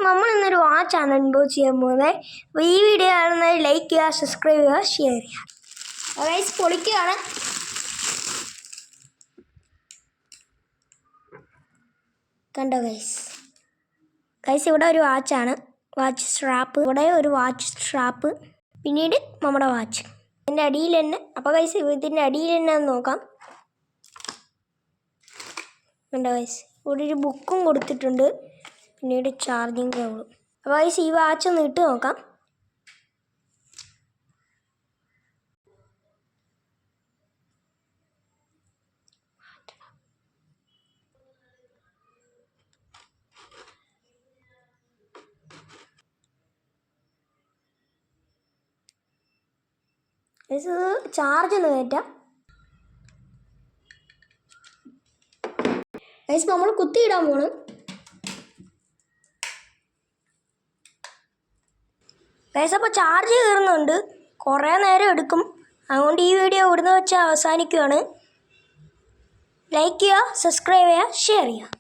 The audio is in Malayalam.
നമ്മൾ ഇന്നൊരു വാച്ചാണ് അൺബോക്സ് ചെയ്യാൻ പോകുന്നത്. അപ്പോൾ ഈ വീഡിയോ കാണുന്നത് ലൈക്ക് ചെയ്യുക, സബ്സ്ക്രൈബ് ചെയ്യുക, ഷെയർ ചെയ്യുക. ഗൈസ് പൊളിക്കുകയാണ്. കണ്ടോ ഗൈസ് ഇവിടെ ഒരു വാച്ചാണ്, വാച്ച് സ്ട്രാപ്പ്. ഇവിടെ ഒരു വാച്ച് സ്ട്രാപ്പ്, പിന്നീട് നമ്മുടെ വാച്ച് ഇതിൻ്റെ അടിയിൽ തന്നെ. അപ്പോൾ ഗൈസ് ഇതിൻ്റെ അടിയിൽ തന്നെ നോക്കാം. കണ്ടോ ഗൈസ് ഇവിടെ ഒരു ബുക്കും കൊടുത്തിട്ടുണ്ട്, പിന്നീട് ചാർജിങ് കേബിളും. അപ്പോൾ ഗൈസ് ഈ വാച്ച് ഒന്ന് ഇട്ട് നോക്കാം. ഗൈസ് ചാർജ് ഒന്ന് കയറ്റാം. ഗൈസ് നമ്മൾ കുത്തിയിടാൻ പോകണം. ഗൈസ് അപ്പോൾ ചാർജ് കയറുന്നുണ്ട്, കുറേ നേരം എടുക്കും. അതുകൊണ്ട് ഈ വീഡിയോ ഇവിടുന്ന് വെച്ച് അവസാനിക്കുകയാണ്. ലൈക്ക് ചെയ്യുക, സബ്സ്ക്രൈബ് ചെയ്യുക, ഷെയർ ചെയ്യുക.